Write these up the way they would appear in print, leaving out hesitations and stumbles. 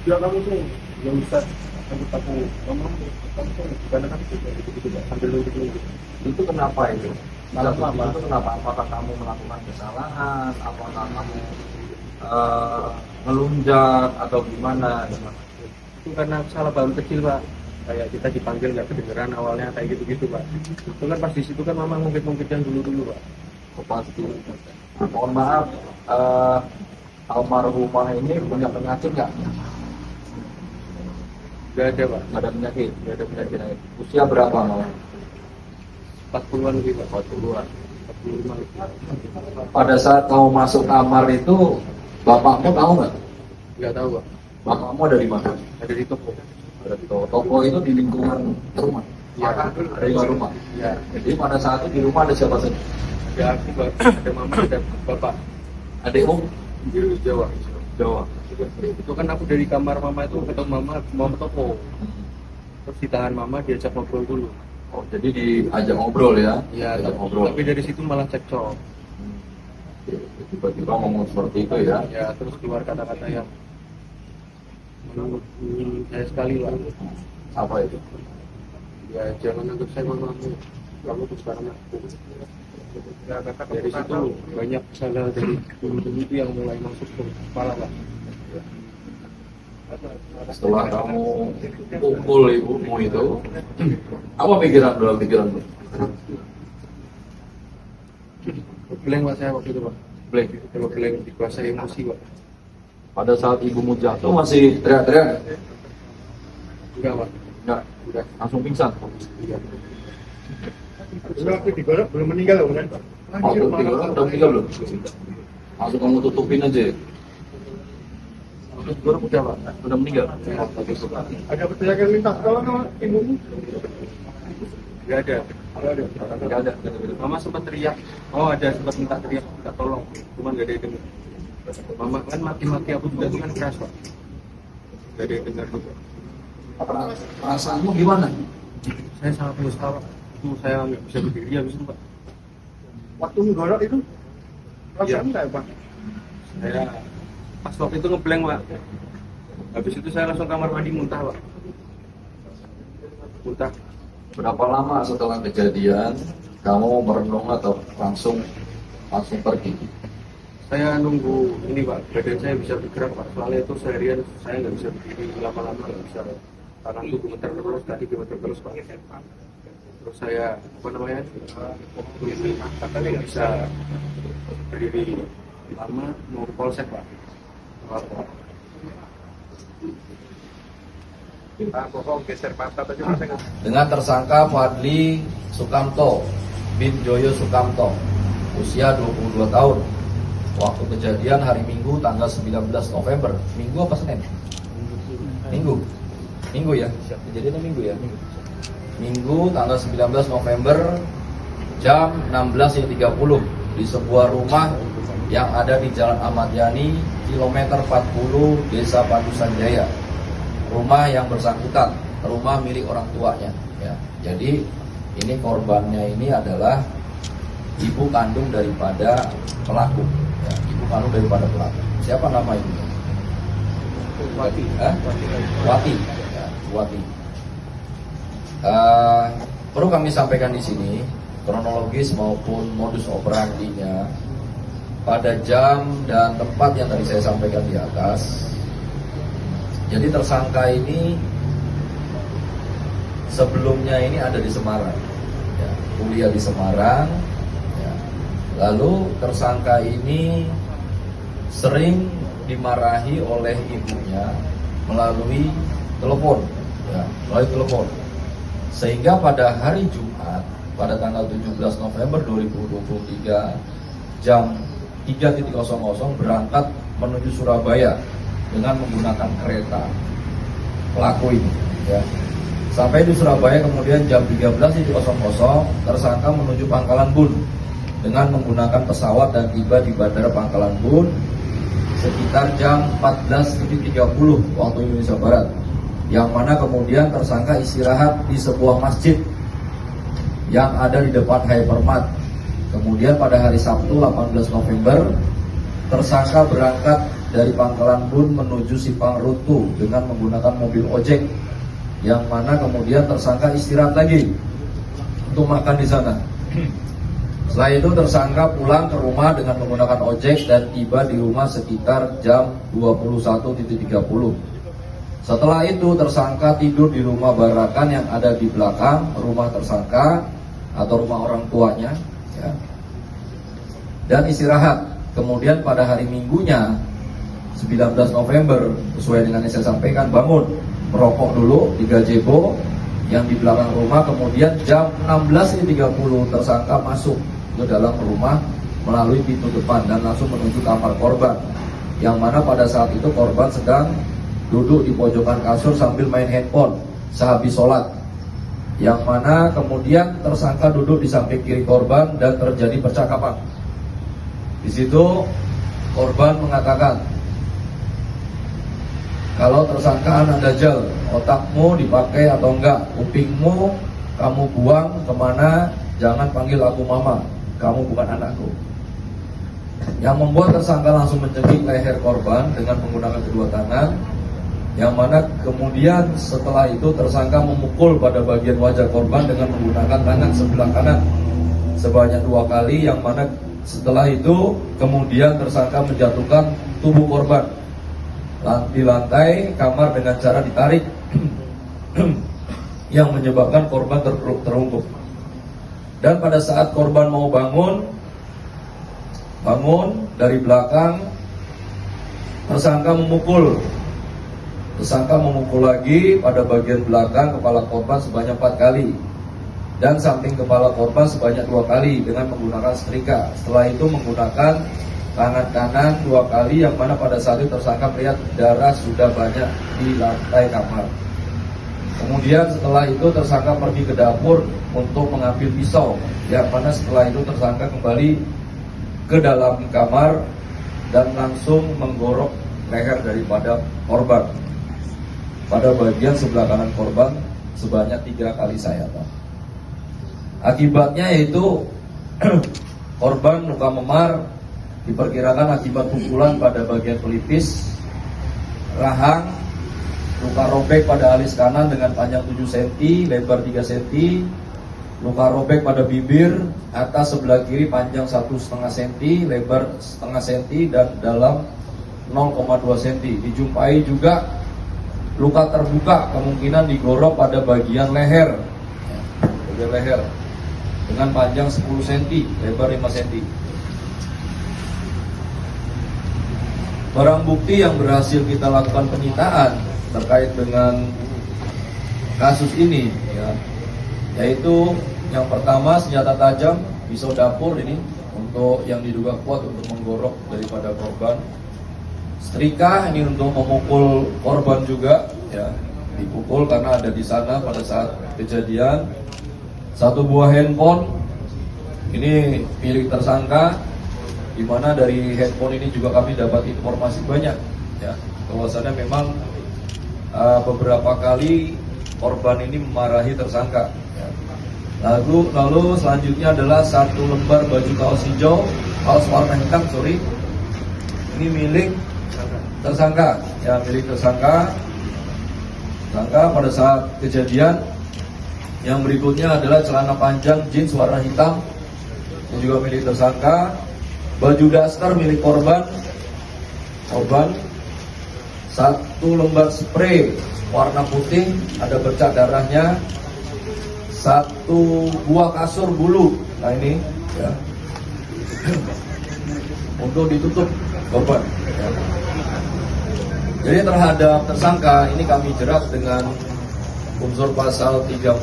Ya kamu tuh yang bisa aku ngomong kamu tuh karena kan itu gitu sambil nunggu. Itu kenapa itu? Malah Malam apa? itu kenapa? Apakah kamu melakukan kesalahan? Apakah kamu ngelunjak atau gimana? Itu karena salah paham kecil pak, kayak kita dipanggil nggak kedengeran awalnya kayak gitu pak. Itu kan pas di situ kan mama ngungkit yang dulu pak. Oh, pasti. Mohon maaf, eh, almarhumah ini punya penyakit nggak? Nggak ada pak, Nggak ada penyakit. nggak ada penyakit. Usia berapa malah? 40-an lebih pak, 40-an. 45 lebih. Pada saat kamu masuk kamar itu, bapakmu tahu nggak? Nggak tahu pak, Bapakmu ada di mana? ada di toko. Ada di toko. Toko itu di lingkungan rumah. Ya, Ada di luar rumah. ya, Jadi pada saat itu di rumah ada siapa saja? ya aku pak, ada mama, ada bapak. Adikmu Di Jawa. Jawa. Itu kan aku dari kamar mama itu ketemu mama mau ke toko. Terus ditahan mama, diajak ngobrol dulu. Oh, jadi diajak ngobrol ya? Ya, Diajak ngobrol. tapi dari situ malah cekcok. Tiba-tiba ngomong seperti itu ya? Ya, terus keluar kata-kata yang menurut saya sekali lah. Apa itu? Ya, jangan anggap saya mamamu. Kamu tuh sekarang aku. Ya, dari situ banyak salah dari dulu itu yang mulai masuk ke kepala lah. Setelah kamu pukul ibumu itu, apa pikiran dalam pikiranmu? Blank pak saya waktu itu pak. Blank. Kalau blank dikuasai emosi pak. Pada saat ibumu jatuh masih teriak-teriak? Enggak pak. Enggak, Udah. langsung pingsan. Iya. Waktu digorok belum meninggal loh kan? Waktu tinggal udah meninggal belum? Langsung kamu tutupin aja. Terus gue udah pak, udah meninggal. Ada perjalanan lintas kalau sama ibumu? Enggak ada. Enggak ada. Mama sempat teriak. Oh, ada sempat minta teriak, minta tolong. Cuman enggak ada yang dengar. Mama kan maki-maki aku juga itu kan keras pak. Enggak ada yang dengar juga. Perasaanmu gimana? Saya sangat menyesal pak. Itu saya nggak bisa berdiri habis itu pak. Waktu menggorok itu perasaan nggak pak? Saya pas waktu itu ngeblank pak. Habis itu saya langsung kamar mandi muntah pak. Muntah. Berapa lama setelah kejadian kamu merenung atau langsung pergi? Saya nunggu ini pak, badan saya bisa bergerak pak. Soalnya itu seharian saya nggak bisa berdiri lama-lama, nggak bisa. Tangan tuh gemeter terus, kaki gemeter terus pak. Terus saya apa namanya bisa berdiri lama mau ke polsek pak. Dengan tersangka Fadli Sukamto bin Joyo Sukamto, usia 22 tahun. Waktu kejadian hari Minggu tanggal 19 November. Minggu apa Senin? Minggu. Minggu ya? Kejadiannya Minggu ya? Minggu tanggal 19 November jam 16.30 di sebuah rumah yang ada di Jalan Ahmad Yani, kilometer 40, Desa Padusan Jaya. Rumah yang bersangkutan, rumah milik orang tuanya. Ya. Jadi ini korbannya ini adalah ibu kandung daripada pelaku. Ya, ibu kandung daripada pelaku. Siapa nama ibunya? Wati. Wati. Ya, Wati. Perlu kami sampaikan di sini kronologis maupun modus operandinya pada jam dan tempat yang tadi saya sampaikan di atas. Jadi tersangka ini sebelumnya ini ada di Semarang, ya, kuliah di Semarang. Ya. Lalu tersangka ini sering dimarahi oleh ibunya melalui telepon, ya, melalui telepon. Sehingga pada hari Jumat, pada tanggal 17 November 2023 jam 3.00 berangkat menuju Surabaya dengan menggunakan kereta pelaku ini. Ya. Sampai di Surabaya kemudian jam 13.00 tersangka menuju Pangkalan Bun dengan menggunakan pesawat dan tiba di Bandara Pangkalan Bun sekitar jam 14.30 waktu Indonesia Barat. Yang mana kemudian tersangka istirahat di sebuah masjid yang ada di depan Hypermart. Kemudian pada hari Sabtu 18 November tersangka berangkat dari Pangkalan Bun menuju Simpang Rutu dengan menggunakan mobil ojek, yang mana kemudian tersangka istirahat lagi untuk makan di sana. Setelah itu tersangka pulang ke rumah dengan menggunakan ojek dan tiba di rumah sekitar jam 21.30. Setelah itu tersangka tidur di rumah barakan yang ada di belakang rumah tersangka atau rumah orang tuanya, ya, dan istirahat. Kemudian pada hari Minggunya 19 November sesuai dengan yang saya sampaikan, bangun merokok dulu di gazebo yang di belakang rumah. Kemudian jam 16.30 tersangka masuk ke dalam rumah melalui pintu depan dan langsung menuju kamar korban, yang mana pada saat itu korban sedang duduk di pojokan kasur sambil main handphone sehabis sholat, yang mana kemudian tersangka duduk di samping kiri korban dan terjadi percakapan. Di situ korban mengatakan, kalau tersangka anak dajjal, otakmu dipakai atau enggak, kupingmu kamu buang kemana, jangan panggil aku mama, kamu bukan anakku. Yang membuat tersangka langsung mencekik leher korban dengan menggunakan kedua tangan, yang mana kemudian setelah itu tersangka memukul pada bagian wajah korban dengan menggunakan tangan sebelah kanan sebanyak 2 kali, yang mana setelah itu kemudian tersangka menjatuhkan tubuh korban di lantai kamar dengan cara ditarik yang menyebabkan korban terungkup. Dan pada saat korban mau bangun dari belakang, tersangka memukul lagi pada bagian belakang kepala korban sebanyak 4 kali dan samping kepala korban sebanyak 2 kali dengan menggunakan setrika. Setelah itu menggunakan tangan kanan 2 kali, yang mana pada saat itu tersangka melihat darah sudah banyak di lantai kamar. Kemudian setelah itu tersangka pergi ke dapur untuk mengambil pisau, yang mana setelah itu tersangka kembali ke dalam kamar dan langsung menggorok leher daripada korban pada bagian sebelah kanan korban sebanyak 3 kali sayatan. Akibatnya yaitu korban luka memar, diperkirakan akibat pukulan pada bagian pelipis, rahang, luka robek pada alis kanan dengan panjang 7 cm, lebar 3 cm, luka robek pada bibir atas sebelah kiri panjang 1,5 cm, lebar setengah cm dan dalam 0,2 cm. Dijumpai juga luka terbuka, kemungkinan digorok pada bagian leher, dengan panjang 10 cm, lebar 5 cm. Barang bukti yang berhasil kita lakukan penyitaan terkait dengan kasus ini, ya, yaitu yang pertama senjata tajam, pisau dapur ini untuk yang diduga kuat untuk menggorok daripada korban. Setrika ini untuk memukul korban juga, ya, dipukul karena ada di sana pada saat kejadian. 1 buah handphone ini milik tersangka, di mana dari handphone ini juga kami dapat informasi banyak, ya, bahwasannya memang beberapa kali korban ini memarahi tersangka, ya. Lalu selanjutnya adalah 1 lembar baju kaos hijau, kaos warna hitam, ini milik tersangka, ya, milik tersangka pada saat kejadian. Yang berikutnya adalah celana panjang jeans warna hitam, yang juga milik tersangka. Baju daster milik korban, 1 lembar spray warna putih, ada bercak darahnya, 1 buah kasur bulu, nah ini, ya, untuk ditutup korban, ya. Jadi terhadap tersangka ini kami jerat dengan unsur pasal 340,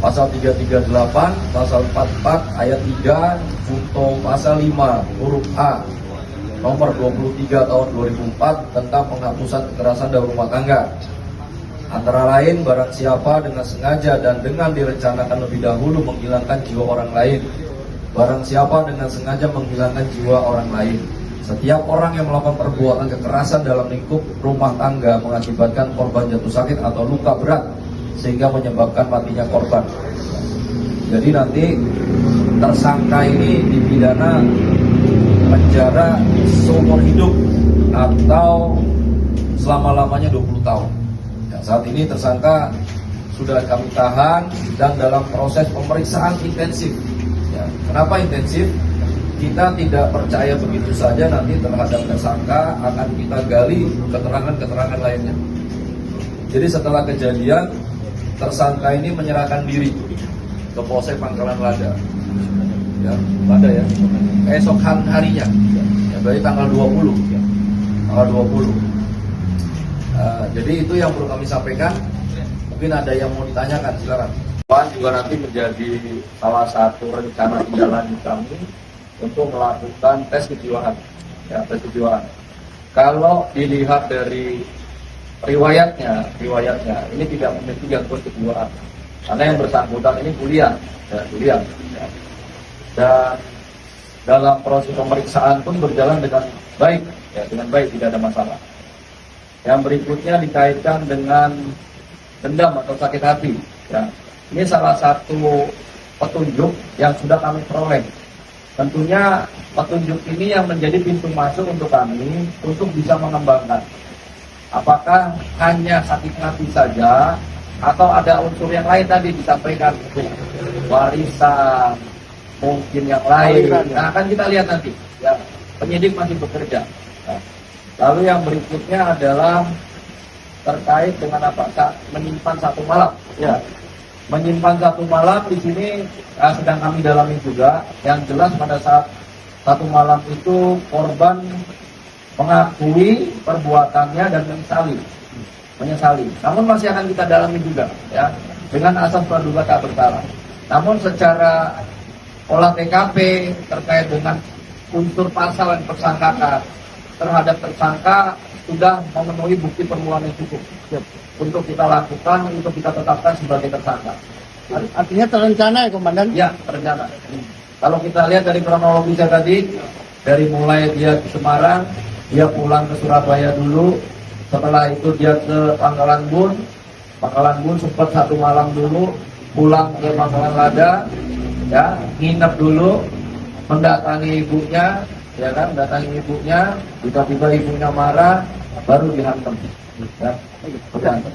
pasal 338, pasal 44 ayat 3, junto pasal 5 huruf A nomor 23 tahun 2004 tentang penghapusan kekerasan dalam rumah tangga. Antara lain, barang siapa dengan sengaja dan dengan direncanakan lebih dahulu menghilangkan jiwa orang lain. Barang siapa dengan sengaja menghilangkan jiwa orang lain. Setiap orang yang melakukan perbuatan kekerasan dalam lingkup rumah tangga mengakibatkan korban jatuh sakit atau luka berat sehingga menyebabkan matinya korban. Jadi nanti tersangka ini dipidana penjara seumur hidup atau selama-lamanya 20 tahun. Ya, saat ini tersangka sudah kami tahan dan dalam proses pemeriksaan intensif. Ya, kenapa intensif? Kita tidak percaya begitu saja nanti terhadap tersangka, akan kita gali keterangan-keterangan lainnya. Jadi setelah kejadian, tersangka ini menyerahkan diri ke Polsek Pangkalan Lada. Ya, Lada ya. Keesokan harinya, ya, berarti tanggal 20. Ya, tanggal 20. Jadi itu yang perlu kami sampaikan. Mungkin ada yang mau ditanyakan, silakan. Pan juga nanti menjadi salah satu rencana tindak lanjut kami untuk melakukan tes kejiwaan. Ya, tes kejiwaan. Kalau dilihat dari riwayatnya ini tidak memiliki gangguan kejiwaan. Karena yang bersangkutan ini kuliah. Ya. Dan dalam proses pemeriksaan pun berjalan dengan baik, ya, dengan baik, tidak ada masalah. Yang berikutnya dikaitkan dengan dendam atau sakit hati. Ya. Ini salah satu petunjuk yang sudah kami peroleh. Tentunya petunjuk ini yang menjadi pintu masuk untuk kami untuk bisa mengembangkan. Apakah hanya sakit hati saja atau ada unsur yang lain tadi disampaikan, warisan, mungkin yang lain. Nah, akan kita lihat nanti. Ya, penyidik masih bekerja. Nah, lalu yang berikutnya adalah terkait dengan apa? Menyimpan satu malam. Ya, menyimpan satu malam di sini sedang kami dalami juga. Yang jelas pada saat satu malam itu korban mengakui perbuatannya dan menyesali. Namun masih akan kita dalami juga, ya, dengan asas praduga tak bersalah. Namun secara olah TKP terkait dengan unsur pasal yang tersangkakan terhadap tersangka sudah memenuhi bukti permulaan yang cukup untuk kita lakukan, untuk kita tetapkan sebagai tersangka. Artinya terencana ya, Komandan? Ya, terencana. Kalau kita lihat dari kronologisnya tadi, dari mulai dia ke Semarang, dia pulang ke Surabaya dulu, setelah itu dia ke Pangkalan Bun sempat satu malam dulu, pulang ke Pangkalan Lada, ya, nginep dulu, mendatangi ibunya, ya kan, tiba-tiba ibunya marah, baru dihantam. Ya, dihantam.